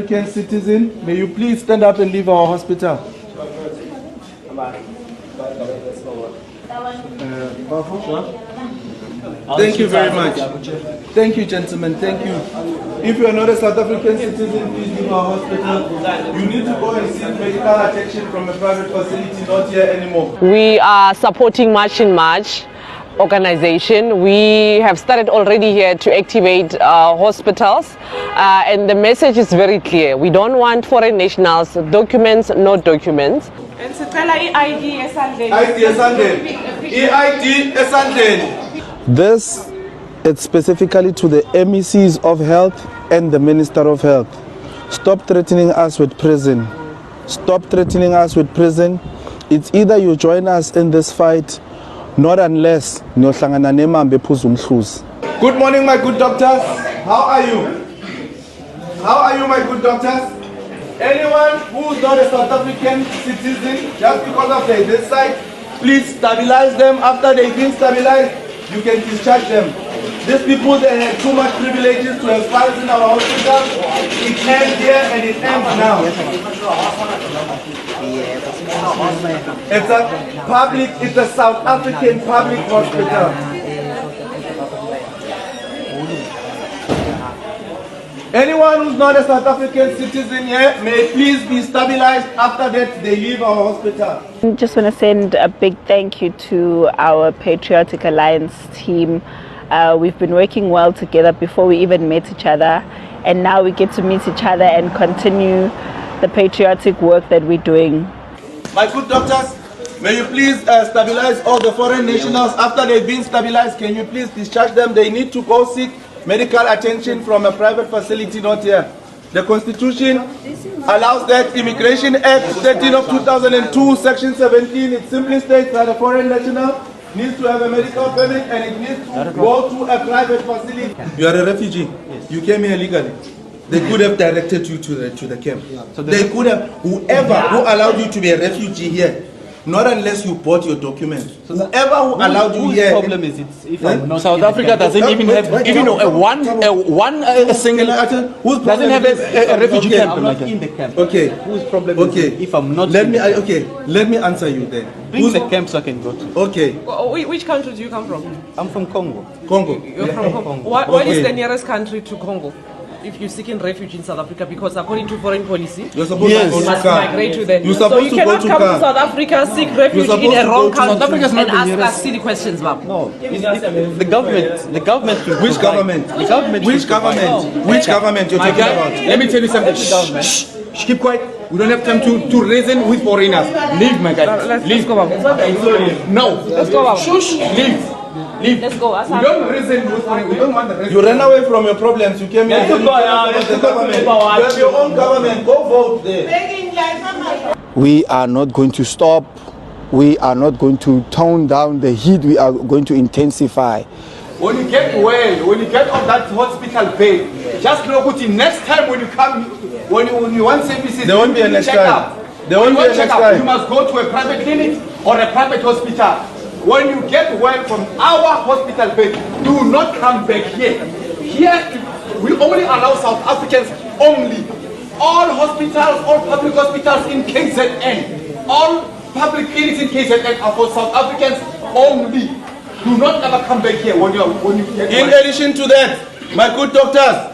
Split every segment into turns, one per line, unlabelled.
African citizen, may you please stand up and leave our hospital? Thank you very much. Thank you, gentlemen. Thank you. If you are not a South African citizen, please leave our hospital. You need to go and seek medical attention from a private facility, not here anymore.
We are supporting March in March organization. We have started already here to activate hospitals, and the message is very clear. We don't want foreign nationals, documents, no documents.
This is specifically to the MECs of health and the Minister of Health. Stop threatening us with prison. Stop threatening us with prison. It's either you join us in this fight, not unless niyohlangana nemambe ephuza umhluzi. Good morning, my good doctors. How are you? How are you, my good doctors? Anyone who's not a South African citizen, just because of this side, please stabilize them. After they've been stabilized, you can discharge them. These people, they have too much privileges to have files in our hospital. It ends here and it ends now. It's a public, it's a South African public hospital. Anyone who's not a South African citizen here may please be stabilized. After that, they leave our hospital.
I just want to send a big thank you to our Patriotic Alliance team. We've been working well together before we even met each other, and now we get to meet each other and continue the patriotic work that we're doing.
My good doctors, may you please stabilize all the foreign nationals. After they've been stabilized, can you please discharge them? They need to go seek medical attention from a private facility, not here. The Constitution allows that. Immigration Act 13 of 2002, Section 17, it simply states that a foreign national needs to have a medical permit and it needs to go to a private facility. You are a refugee. Yes. You came here legally. They could have directed you to the camp. Yeah. So they could have, whoever who allowed you to be a refugee here, not unless you bought your documents. So whoever who allowed you here.
The problem is if I'm not South Africa doesn't even have a single doesn't have a refugee camp. I'm not in the camp.
Okay.
Whose problem
is
if I'm not?
Let me answer you then.
Who's the camp so I can go to?
Okay.
Which country do you come from?
I'm from Congo.
Congo.
You're from Congo. What is the nearest country to Congo? If you're seeking refuge in South Africa, because according to foreign policy,
you're supposed to
migrate to there.
So
you cannot come to South Africa, seek refuge in a wrong country and ask us silly questions, Bob.
No, the government.
Which government?
The government.
Which government? Which government you're talking about?
Let me tell you something. Shh, keep quiet. We don't have time to reason with foreigners. Leave, my guy.
Let's go, Bob.
No.
Let's go, Bob.
Shush. Leave. Leave.
Let's go.
We don't reason with foreigners. We don't want the reason.
You ran away from your problems. You came here. You have your own government. Go vote there.
We are not going to stop. We are not going to tone down the heat. We are going to intensify.
When you get well, when you get on that hospital bed, just know what next time when you come, when you want services,
there won't be a next time. There won't be a next time.
You must go to a private clinic or a private hospital. When you get well from our hospital bed, do not come back here. Here, we only allow South Africans only. All hospitals, all public hospitals in KZN, all public clinics in KZN are for South Africans only. Do not ever come back here when you get well.
In addition to that, my good doctors,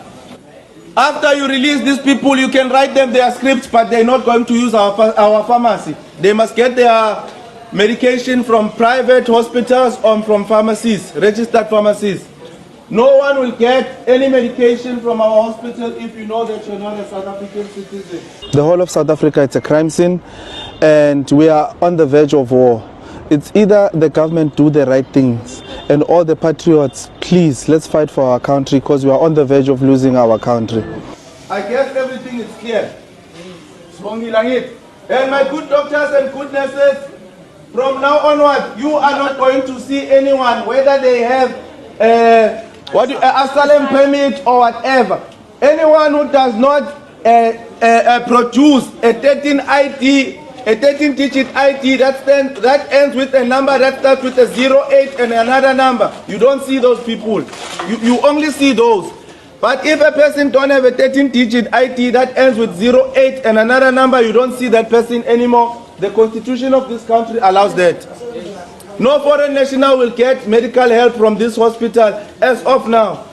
after you release these people, you can write them their scripts, but they're not going to use our pharmacy. They must get their medication from private hospitals or from pharmacies, registered pharmacies. No one will get any medication from our hospital if you know that you're not a South African citizen. The whole of South Africa, it's a crime scene, and we are on the verge of war. It's either the government do the right things, and all the patriots, please, let's fight for our country, because we are on the verge of losing our country. I guess everything is clear. And my good doctors and good nurses, from now onward, you are not going to see anyone, whether they have asylum permit or whatever. Anyone who does not produce a 13-digit ID that ends with a number that starts with a 08 and another number. You don't see those people. You only see those. But if a person don't have a 13-digit ID that ends with 08 and another number, you don't see that person anymore. The constitution of this country allows that. No foreign national will get medical help from this hospital as of now.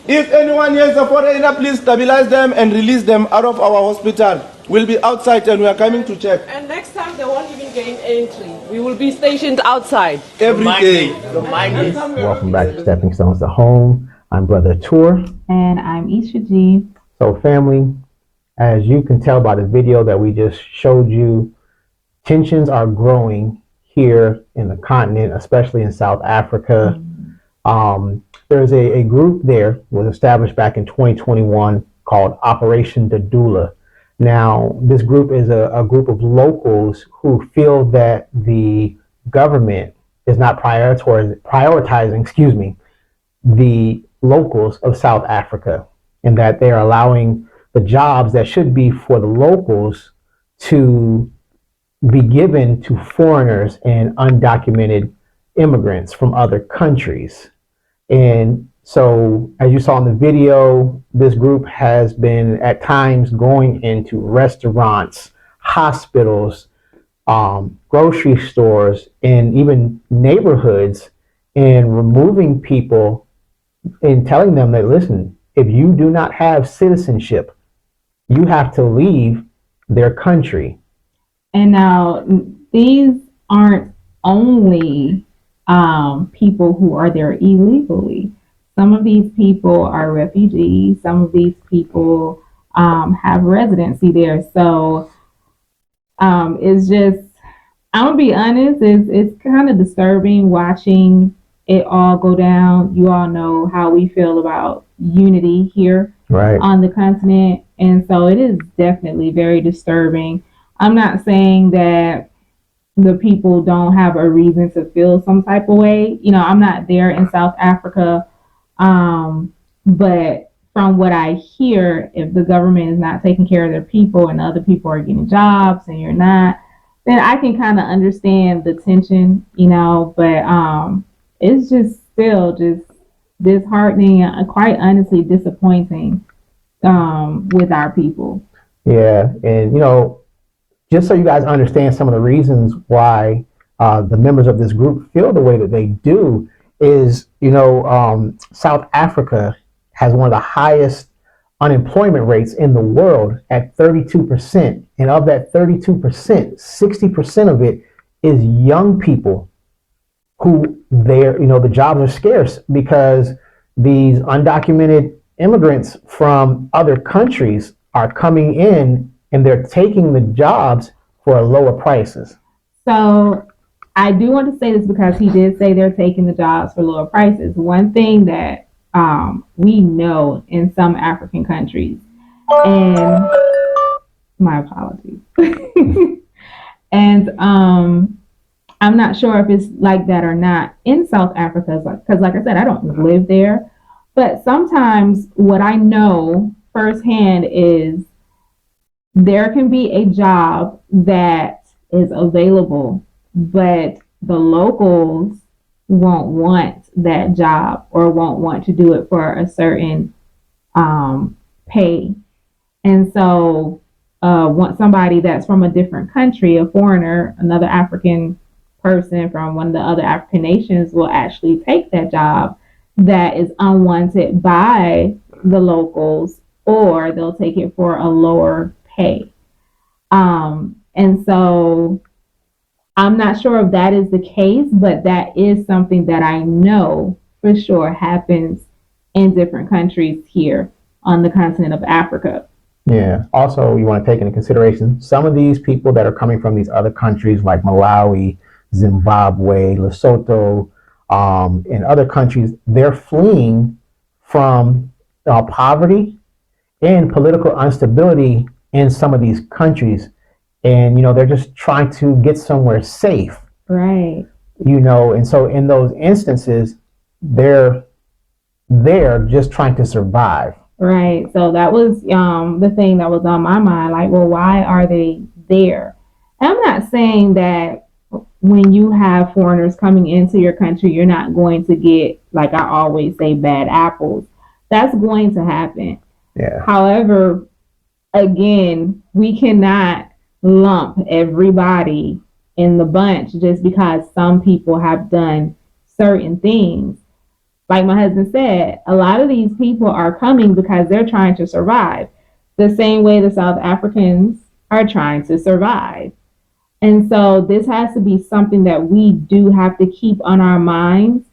If anyone here is a foreigner, please stabilize them and release them out of our hospital. We'll be outside and we are coming to check.
And next time they won't even gain entry. We will be stationed outside.
Every day.
Welcome back to Stepping Stones to Home. I'm Brother Tour.
And I'm Isha G.
So family, as you can tell by the video that we just showed you, tensions are growing here in the continent, especially in South Africa. There's a group there was established back in 2021 called Operation Dadula. Now, this group is a group of locals who feel that the government is not prioritizing, the locals of South Africa, and that they're allowing the jobs that should be for the locals to be given to foreigners and undocumented immigrants from other countries. And so, as you saw in the video, this group has been at times going into restaurants, hospitals, grocery stores, and even neighborhoods, and removing people and telling them that, listen, if you do not have citizenship, you have to leave their country.
And now these aren't only people who are there illegally. Some of these people are refugees. Some of these people have residency there. So it's just, I'm gonna be honest, it's kind of disturbing watching it all go down. You all know how we feel about unity here on the continent. And so it is definitely very disturbing. I'm not saying that the people don't have a reason to feel some type of way. You know, I'm not there in South Africa. But from what I hear, if the government is not taking care of their people and other people are getting jobs and you're not, then I can kind of understand the tension, you know, but it's just still just disheartening and quite honestly disappointing with our people.
Yeah, and you know, just so you guys understand some of the reasons why the members of this group feel the way that they do is, you know, South Africa has one of the highest unemployment rates in the world at 32%. And of that 32%, 60% of it is young people who the jobs are scarce because these undocumented immigrants from other countries are coming in and they're taking the jobs for lower prices.
So I do want to say this because he did say they're taking the jobs for lower prices. One thing that we know in some African countries, and my apologies, and I'm not sure if it's like that or not in South Africa, because like I said, I don't live there, but sometimes what I know firsthand is there can be a job that is available, but the locals won't want that job or won't want to do it for a certain pay. And so want somebody that's from a different country, a foreigner, another African person from one of the other African nations will actually take that job that is unwanted by the locals, or they'll take it for a lower pay. And so I'm not sure if that is the case, but that is something that I know for sure happens in different countries here on the continent of Africa.
Yeah. Also, you want to take into consideration some of these people that are coming from these other countries like Malawi, Zimbabwe, Lesotho, and other countries. They're fleeing from poverty and political instability in some of these countries. And, you know, they're just trying to get somewhere safe.
Right.
You know, and so in those instances, they're just trying to survive.
Right. So that was the thing that was on my mind. Like, well, why are they there? And I'm not saying that when you have foreigners coming into your country, you're not going to get, like I always say, bad apples. That's going to happen.
Yeah.
However, again, we cannot lump everybody in the bunch just because some people have done certain things. Like my husband said, a lot of these people are coming because they're trying to survive the same way the South Africans are trying to survive. And so this has to be something that we do have to keep on our minds.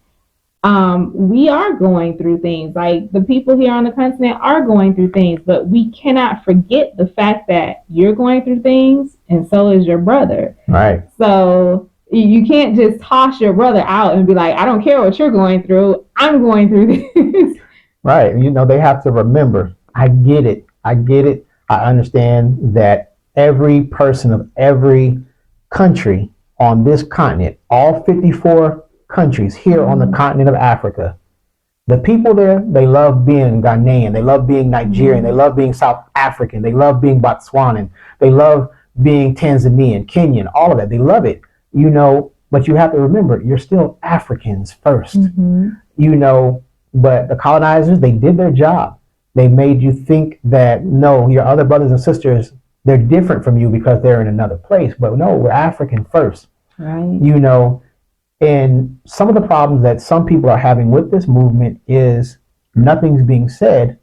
We are going through things, like the people here on the continent are going through things, but we cannot forget the fact that you're going through things and so is your brother.
Right.
So you can't just toss your brother out and be like, I don't care what you're going through, I'm going through this.
Right. They have to remember, I get it. I get it. I understand that every person of every country on this continent, all 54 countries here on the continent of Africa, the people there, they love being Ghanaian, they love being Nigerian, they love being South African, they love being Botswanan, they love being Tanzanian, Kenyan, all of that. They love it, but you have to remember, you're still Africans 1st, but the colonizers, they did their job. They made you think that, no, your other brothers and sisters, they're different from you because they're in another place. But no, we're African first.
Right.
And some of the problems that some people are having with this movement is nothing's being said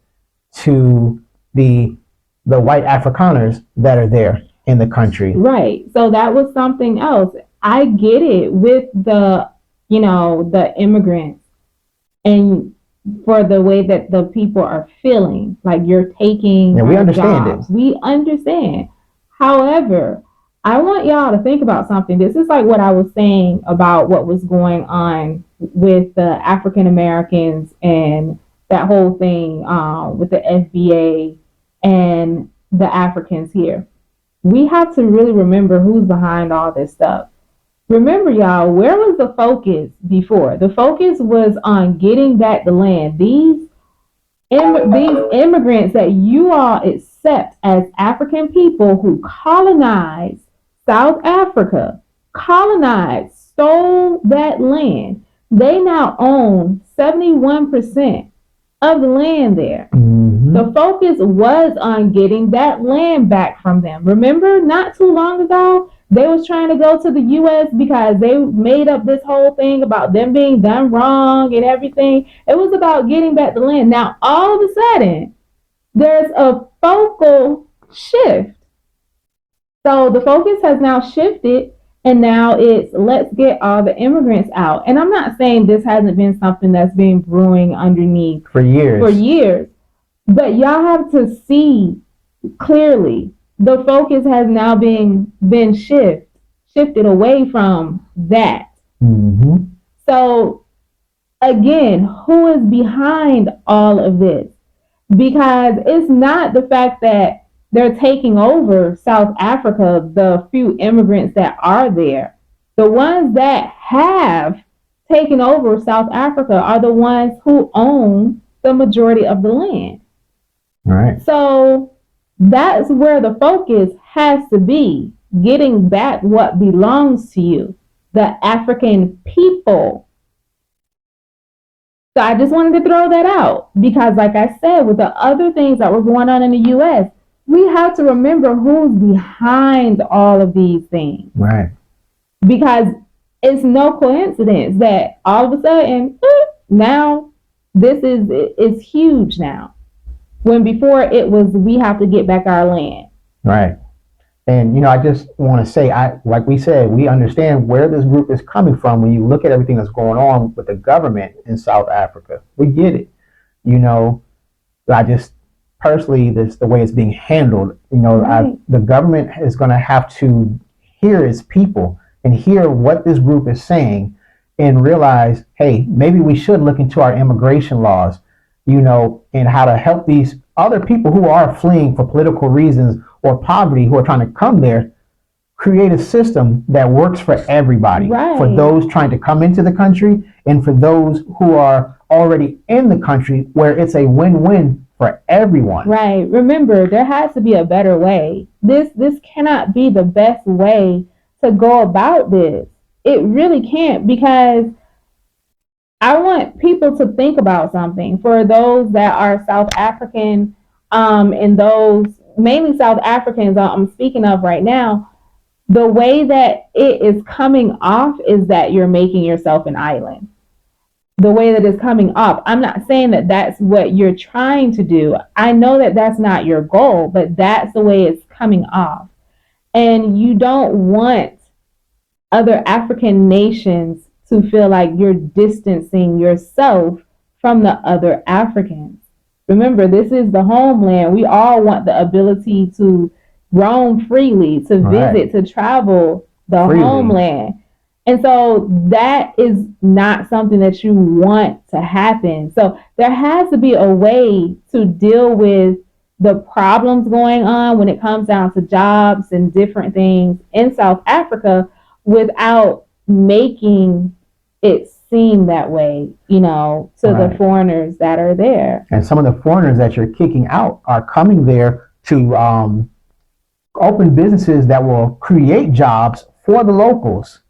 to the white Afrikaners that are there in the country.
Right. So that was something else. I get it with the immigrants and for the way that the people are feeling, like you're taking.
Yeah, we understand
jobs. We understand. However, I want y'all to think about something. This is like what I was saying about what was going on with the African Americans and that whole thing with the FBA and the Africans here. We have to really remember who's behind all this stuff. Remember, y'all, where was the focus before? The focus was on getting back the land. These immigrants that you all accept as African people who colonized South Africa, stole that land. They now own 71% of the land there.
Mm-hmm.
The focus was on getting that land back from them. Remember, not too long ago, they was trying to go to the U.S. because they made up this whole thing about them being done wrong and everything. It was about getting back the land. Now, all of a sudden, there's a focal shift. So the focus has now shifted, and now it's let's get all the immigrants out. And I'm not saying this hasn't been something that's been brewing underneath
for years.
But y'all have to see clearly the focus has now been shifted away from that.
Mm-hmm.
So again, who is behind all of this? Because it's not the fact that they're taking over South Africa, the few immigrants that are there. The ones that have taken over South Africa are the ones who own the majority of the land.
Right.
So that's where the focus has to be, getting back what belongs to you, the African people. So I just wanted to throw that out because, like I said, with the other things that were going on in the U.S., we have to remember who's behind all of these things.
Right.
Because it's no coincidence that all of a sudden, now this is huge now. When before it was, we have to get back our land.
Right. And, I just want to say, like we said, we understand where this group is coming from when you look at everything that's going on with the government in South Africa. We get it. I just, personally, this the way it's being handled.
Right.
The government is going to have to hear its people and hear what this group is saying and realize, hey, maybe we should look into our immigration laws, and how to help these other people who are fleeing for political reasons or poverty who are trying to come there, create a system that works for everybody,
right,
for those trying to come into the country and for those who are already in the country, where it's a win-win for everyone.
Right. Remember, there has to be a better way. This cannot be the best way to go about this. It really can't, because I want people to think about something. For those that are South African, and those mainly South Africans I'm speaking of right now, the way that it is coming off is that you're making yourself an island. The way that it's coming off. I'm not saying that that's what you're trying to do. I know that that's not your goal, but that's the way it's coming off. And you don't want other African nations to feel like you're distancing yourself from the other Africans. Remember, this is the homeland. We all want the ability to roam freely, to visit, to travel the homeland. And so that is not something that you want to happen. So there has to be a way to deal with the problems going on when it comes down to jobs and different things in South Africa without making it seem that way, to the foreigners that are there.
And some of the foreigners that you're kicking out are coming there to open businesses that will create jobs for the locals.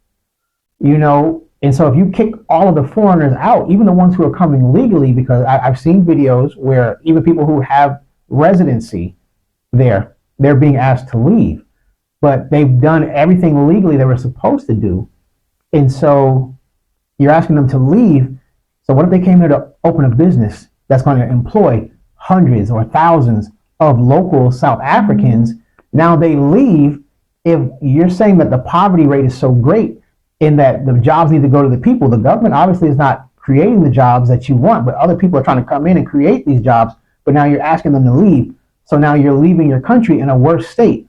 And so if you kick all of the foreigners out, even the ones who are coming legally, because I've seen videos where even people who have residency there, they're being asked to leave, but they've done everything legally they were supposed to do. And so you're asking them to leave. So what if they came here to open a business that's going to employ hundreds or thousands of local South Africans? Now they leave. If you're saying that the poverty rate is so great, in that the jobs need to go to the people. The government obviously is not creating the jobs that you want, but other people are trying to come in and create these jobs, but now you're asking them to leave. So now you're leaving your country in a worse state.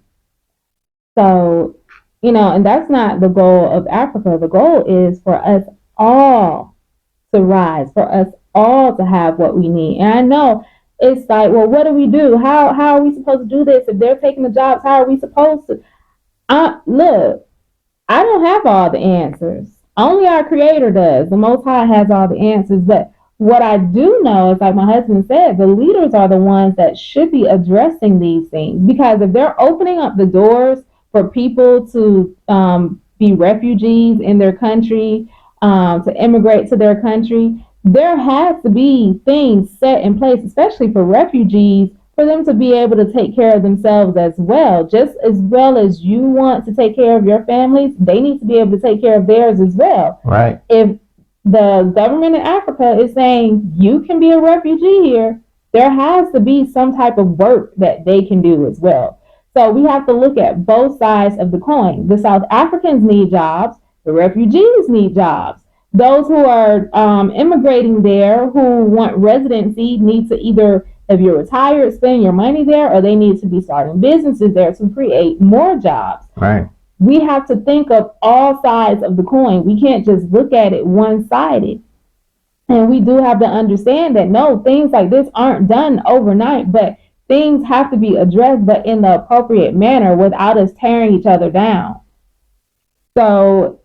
So, and that's not the goal of Africa. The goal is for us all to rise, for us all to have what we need. And I know it's like, well, what do we do? How are we supposed to do this? If they're taking the jobs, how are we supposed to? Look, I don't have all the answers. Only our Creator does. The Most High has all the answers. But what I do know is, like my husband said, the leaders are the ones that should be addressing these things. Because if they're opening up the doors for people to be refugees in their country, to immigrate to their country, there has to be things set in place, especially for refugees, for them to be able to take care of themselves as well. Just as well as you want to take care of your families, they need to be able to take care of theirs as well.
Right.
If the government in Africa is saying you can be a refugee here, there has to be some type of work that they can do as well. So we have to look at both sides of the coin. The South Africans need jobs. The refugees need jobs. Those who are immigrating there who want residency need to either, if you're retired, spend your money there, or they need to be starting businesses there to create more jobs.
Right.
We have to think of all sides of the coin. We can't just look at it one-sided. And we do have to understand that, no, things like this aren't done overnight, but things have to be addressed, but in the appropriate manner without us tearing each other down. So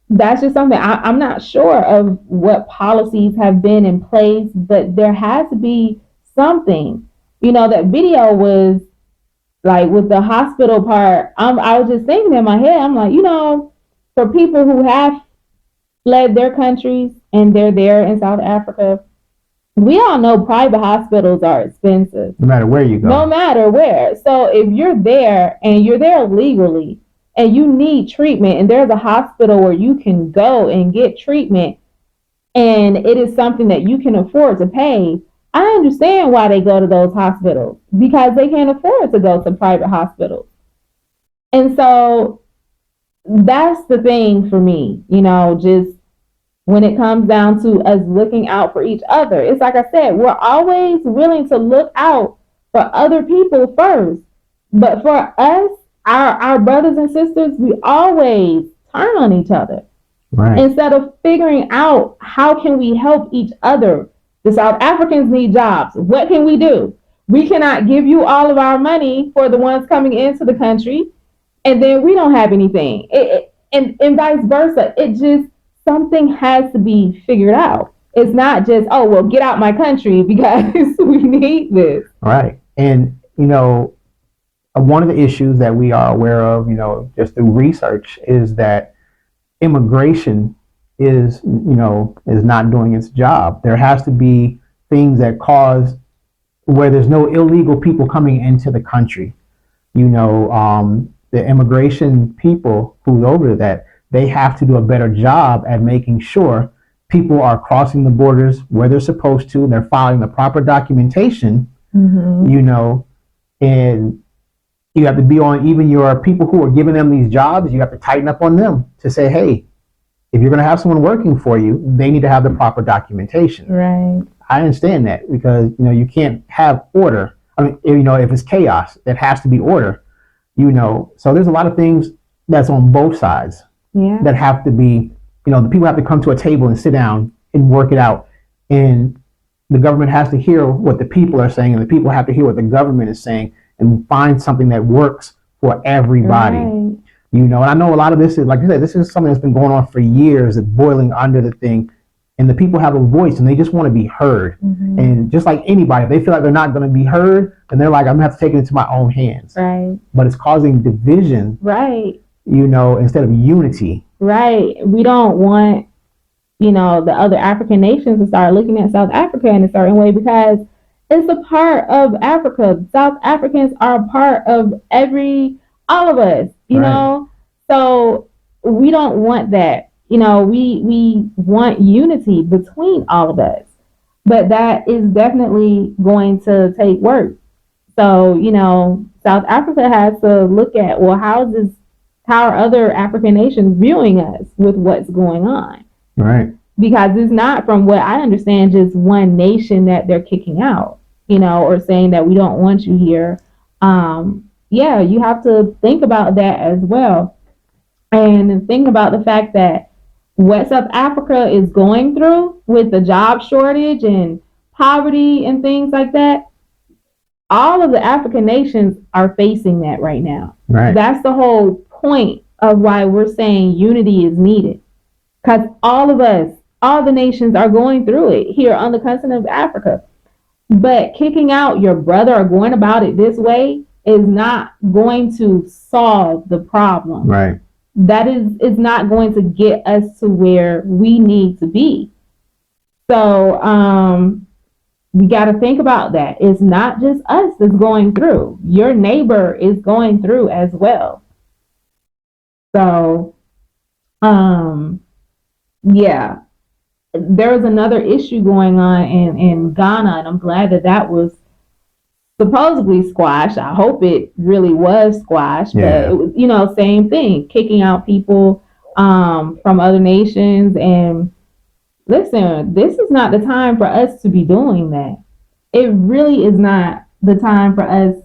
that's just something I'm not sure of what policies have been in place, but there has to be something. That video was like with the hospital part. I was just thinking in my head, I'm like, for people who have fled their countries and they're there in South Africa, we all know private hospitals are expensive.
No matter where you go.
No matter where. So if you're there and you're there legally and you need treatment and there's a hospital where you can go and get treatment and it is something that you can afford to pay, I understand why they go to those hospitals, because they can't afford to go to private hospitals. And so that's the thing for me, just when it comes down to us looking out for each other. It's like I said, we're always willing to look out for other people first. But for us, our brothers and sisters, we always turn on each other.
Right.
Instead of figuring out how can we help each other. The South Africans need jobs. What can we do? We cannot give you all of our money for the ones coming into the country, and then we don't have anything. And vice versa. It just, something has to be figured out. It's not just, oh, well, get out my country because we need this.
Right. And, one of the issues that we are aware of, just through research, is that immigration is not doing its job. There has to be things that cause where there's no illegal people coming into the country. The immigration people who's over that, they have to do a better job at making sure people are crossing the borders where they're supposed to, and they're filing the proper documentation, and you have to be on, even your people who are giving them these jobs, you have to tighten up on them to say, hey, if you're going to have someone working for you, they need to have the proper documentation.
Right.
I understand that because, you can't have order. I mean, if it's chaos, it has to be order, So there's a lot of things that's on both sides that have to be, the people have to come to a table and sit down and work it out. And the government has to hear what the people are saying, and the people have to hear what the government is saying, and find something that works for everybody.
Right.
And I know a lot of this is, like I said, this is something that's been going on for years, it's boiling under the thing. And the people have a voice and they just want to be heard. And just like anybody, if they feel like they're not going to be heard, then they're like, I'm going to have to take it into my own hands.
Right.
But it's causing division.
Right.
Instead of unity.
Right. We don't want, the other African nations to start looking at South Africa in a certain way because it's a part of Africa. South Africans are a part of all of us, you know? So we don't want that. We want unity between all of us, but that is definitely going to take work. So, South Africa has to look at, well, how are other African nations viewing us with what's going on?
Right.
Because it's not, from what I understand, just one nation that they're kicking out, or saying that we don't want you here. You have to think about that as well. And think about the fact that what South Africa is going through with the job shortage and poverty and things like that, all of the African nations are facing that right now.
Right.
That's the whole point of why we're saying unity is needed. Because all of us, all the nations are going through it here on the continent of Africa. But kicking out your brother or going about it this way is not going to solve the problem.
Right.
That is not going to get us to where we need to be. So we got to think about that. It's not just us that's going through. Your neighbor is going through as well. So, there was another issue going on in Ghana, and I'm glad that was supposedly squashed. I hope it really was squashed, but it was, same thing, kicking out people from other nations. And listen, this is not the time for us to be doing that. It really is not the time for us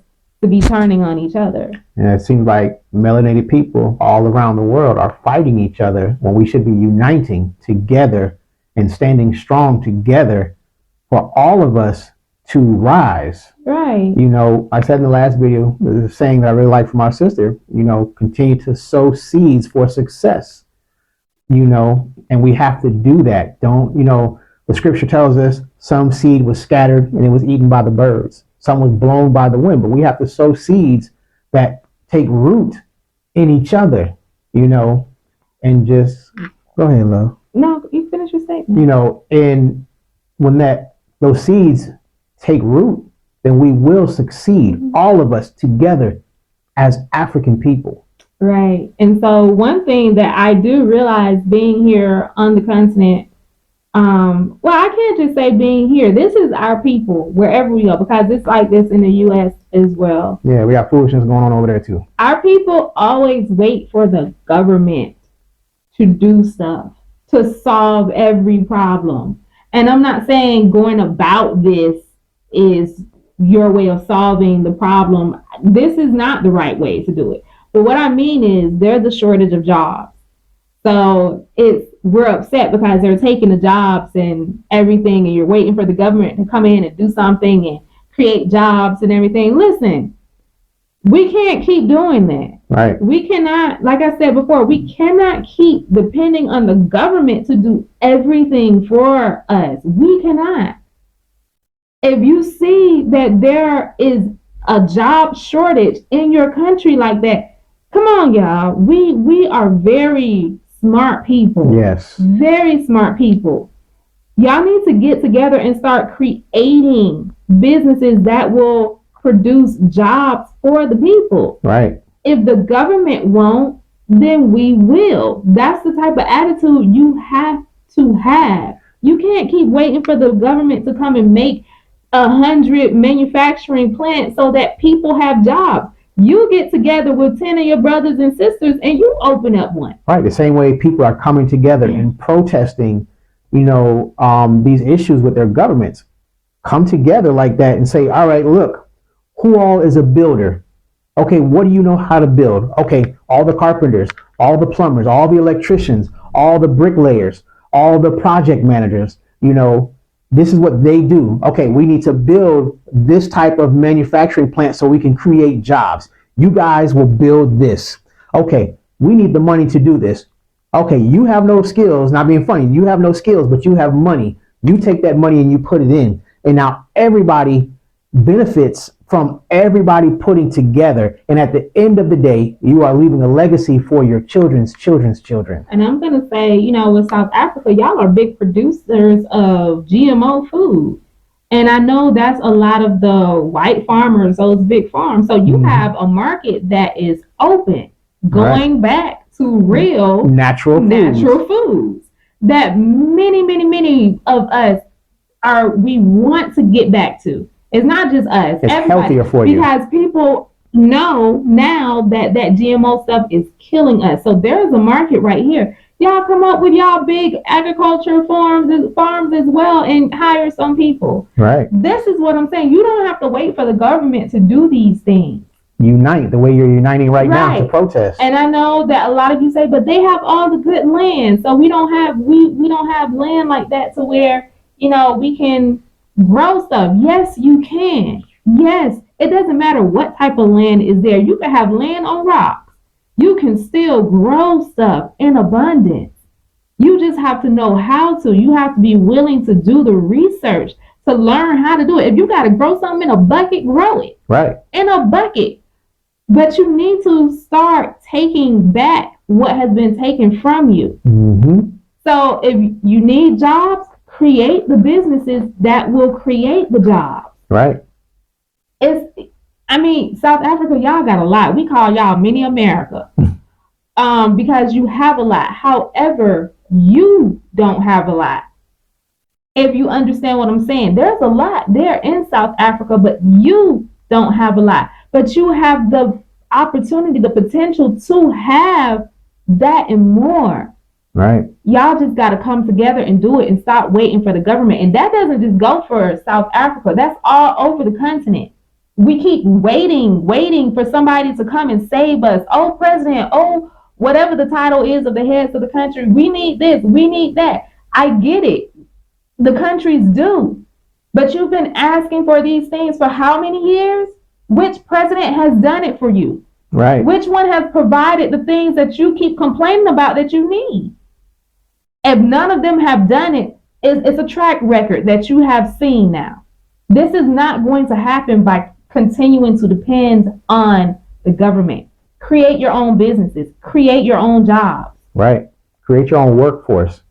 to be turning on each other.
And it seems like melanated people all around the world are fighting each other when we should be uniting together and standing strong together for all of us to rise.
Right.
I said in the last video, there's a saying that I really like from our sister, continue to sow seeds for success, and we have to do that. The scripture tells us some seed was scattered and it was eaten by the birds. Some was blown by the wind, but we have to sow seeds that take root in each other, and just go ahead, love.
No, you finish your statement.
And when those seeds take root, then we will succeed, all of us together as African people.
Right. And so one thing that I do realize being here on the continent, I can't just say being here. This is our people wherever we go, because it's like this in the U.S. as well.
Yeah, we got foolishness going on over there too.
Our people always wait for the government to do stuff, to solve every problem. And I'm not saying going about this is your way of solving the problem. This is not the right way to do it. But what I mean is there's a shortage of jobs. So we're upset because they're taking the jobs and everything, and you're waiting for the government to come in and do something and create jobs and everything. Listen, we can't keep doing that.
Right.
We cannot, like I said before, we cannot keep depending on the government to do everything for us. We cannot. If you see that there is a job shortage in your country like that, come on, y'all. We are very smart people.
Yes.
Very smart people. Y'all need to get together and start creating businesses that will produce jobs for the people.
Right.
If the government won't, then we will. That's the type of attitude you have to have. You can't keep waiting for the government to come and make 100 manufacturing plants so that people have jobs. You get together with 10 of your brothers and sisters and you open up one.
Right. The same way people are coming together and protesting, these issues with their governments. Come together like that and say, all right, look, who all is a builder? Okay, what do you know how to build? Okay, all the carpenters, all the plumbers, all the electricians, all the bricklayers, all the project managers, this is what they do. Okay, we need to build this type of manufacturing plant so we can create jobs. You guys will build this. Okay, we need the money to do this. Okay, you have no skills, not being funny, you have no skills, but you have money. You take that money and you put it in. And now everybody benefits from everybody putting together. And at the end of the day, you are leaving a legacy for your children's children's children.
And I'm going to say, with South Africa, y'all are big producers of GMO food. And I know that's a lot of the white farmers, those big farms. So you have a market that is open, going back to real
natural
foods that many of us we want to get back to. It's not just us.
It's healthier for you.
Because people know now that GMO stuff is killing us. So there's a market right here. Y'all come up with y'all big agriculture farms as well and hire some people.
Right.
This is what I'm saying. You don't have to wait for the government to do these things.
Unite the way you're uniting right now to protest.
And I know that a lot of you say, but they have all the good land. So we don't have land like that to where, we can grow stuff. Yes, you can. Yes, it doesn't matter what type of land is there. You can have land on rocks. You can still grow stuff in abundance. You just have to know how to. You have to be willing to do the research to learn how to do it. If you got to grow something in a bucket, grow it.
Right.
In a bucket. But you need to start taking back what has been taken from you.
Mm-hmm.
So if you need jobs, create the businesses that will create the jobs.
Right.
South Africa, y'all got a lot. We call y'all mini America. Because you have a lot. However, you don't have a lot. If you understand what I'm saying, there's a lot there in South Africa, but you don't have a lot. But you have the opportunity, the potential to have that and more.
Right.
Y'all just got to come together and do it and stop waiting for the government. And that doesn't just go for South Africa. That's all over the continent. We keep waiting for somebody to come and save us. Oh, president. Oh, whatever the title is of the heads of the country. We need this. We need that. I get it. The countries do. But you've been asking for these things for how many years? Which president has done it for you?
Right.
Which one has provided the things that you keep complaining about that you need? If none of them have done it, it's a track record that you have seen now. This is not going to happen by continuing to depend on the government. Create your own businesses. Create your own jobs.
Right. Create your own workforce.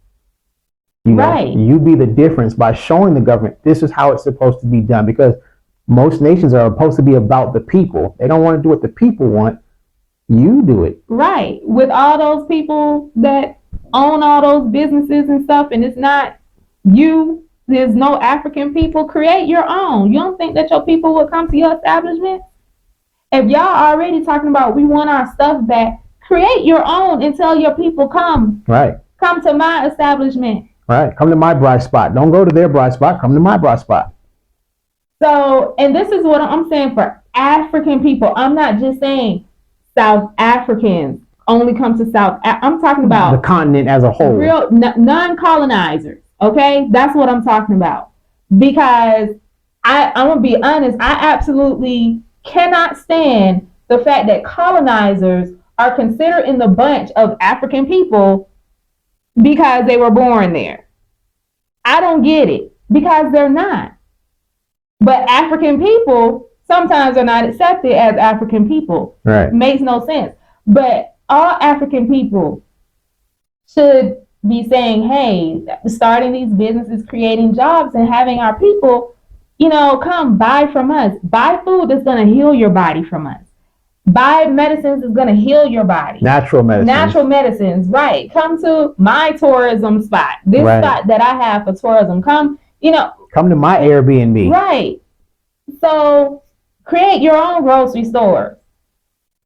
You be the difference by showing the government this is how it's supposed to be done, because most nations are supposed to be about the people. They don't want to do what the people want. You do it.
Right. With all those people that own all those businesses and stuff, and it's not you, there's no African people, create your own. You don't think that your people will come to your establishment? If y'all already talking about we want our stuff back, create your own and tell your people come.
Right.
Come to my establishment.
Right. Come to my bright spot. Don't go to their bright spot. Come to my bright spot.
So, and this is what I'm saying for African people. I'm not just saying South Africans only come to I'm talking about
the continent as a whole.
Real non-colonizers. Okay, that's what I'm talking about. Because I'm gonna be honest, I absolutely cannot stand the fact that colonizers are considered in the bunch of African people because they were born there. I don't get it, because they're not. But African people sometimes are not accepted as African people.
Right.
Makes no sense. But all African people should be saying, hey, starting these businesses, creating jobs, and having our people, come buy from us. Buy food that's going to heal your body from us. Buy medicines that's going to heal your body.
Natural medicines.
Natural medicines, right. Come to my tourism spot. This spot that I have for tourism. Come
to my Airbnb.
Right. So create your own grocery store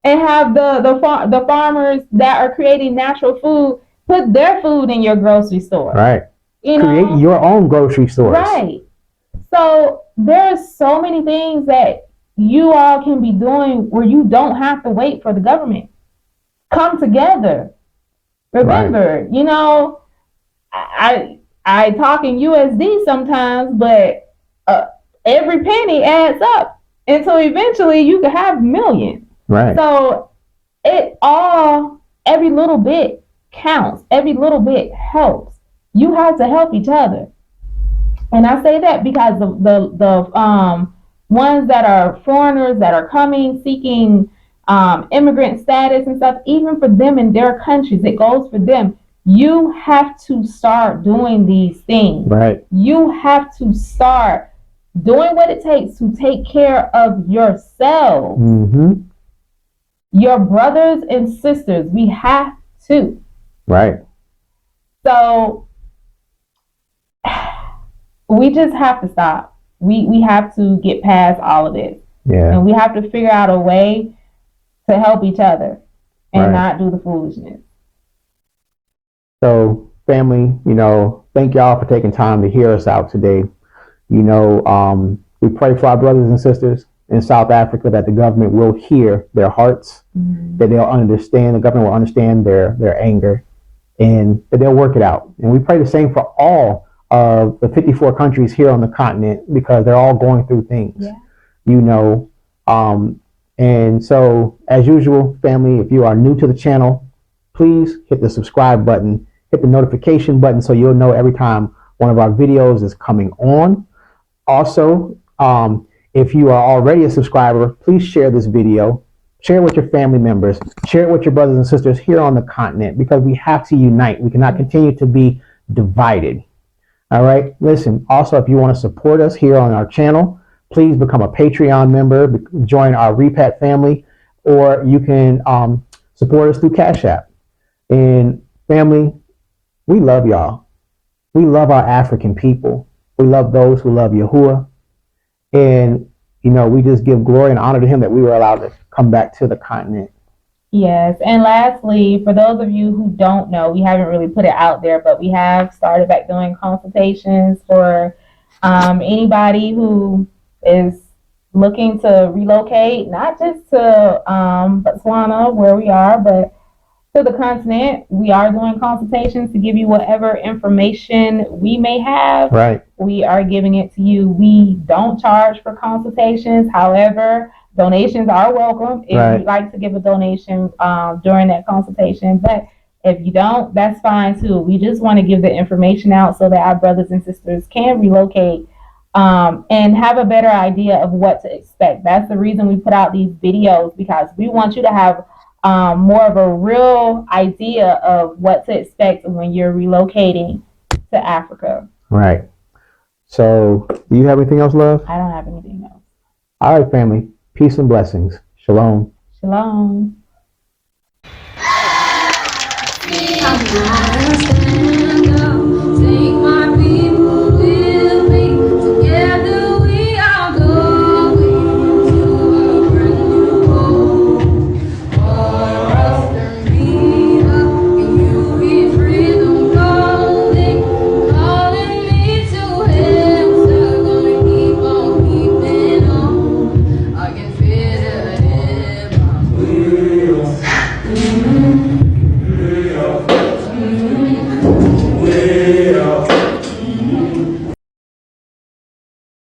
and have the farmers that are creating natural food put their food in your grocery store.
Right. Create your own grocery stores.
Right. So there's so many things that you all can be doing where you don't have to wait for the government. Come together. Remember, I talk in USD sometimes, but every penny adds up until eventually you can have millions.
Right.
So every little bit counts. Every little bit helps. You have to help each other. And I say that because the ones that are foreigners that are coming, seeking immigrant status and stuff, even for them in their countries, it goes for them. You have to start doing these things.
Right.
You have to start doing what it takes to take care of yourself.
Mm-hmm.
Your brothers and sisters, we have to.
Right.
So we just have to stop. We have to get past all of this.
Yeah.
And we have to figure out a way to help each other and not do the foolishness.
So, family, thank y'all for taking time to hear us out today. We pray for our brothers and sisters in South Africa that the government will hear their hearts, that they'll understand, the government will understand their anger, and that they'll work it out. And we pray the same for all of the 54 countries here on the continent, because they're all going through things, and so, as usual, family, if you are new to the channel, please hit the subscribe button, hit the notification button so you'll know every time one of our videos is coming on. Also, if you are already a subscriber, please share this video, share it with your family members, share it with your brothers and sisters here on the continent, because we have to unite. We cannot continue to be divided. All right. Listen, also, if you want to support us here on our channel, please become a Patreon member, join our Repat family, or you can support us through Cash App. And family, we love y'all. We love our African people. We love those who love Yahuwah. And, we just give glory and honor to him that we were allowed to come back to the continent.
Yes. And lastly, for those of you who don't know, we haven't really put it out there, but we have started back doing consultations for anybody who is looking to relocate, not just to Botswana, where we are, but to the continent. We are doing consultations to give you whatever information we may have.
Right.
We are giving it to you. We don't charge for consultations. However, donations are welcome if you'd like to give a donation during that consultation. But if you don't, that's fine too. We just want to give the information out so that our brothers and sisters can relocate and have a better idea of what to expect. That's the reason we put out these videos, because we want you to have more of a real idea of what to expect when you're relocating to Africa.
Right. So, do you have anything else, love?
I don't have anything else.
All right, family. Peace and blessings. Shalom.
Shalom.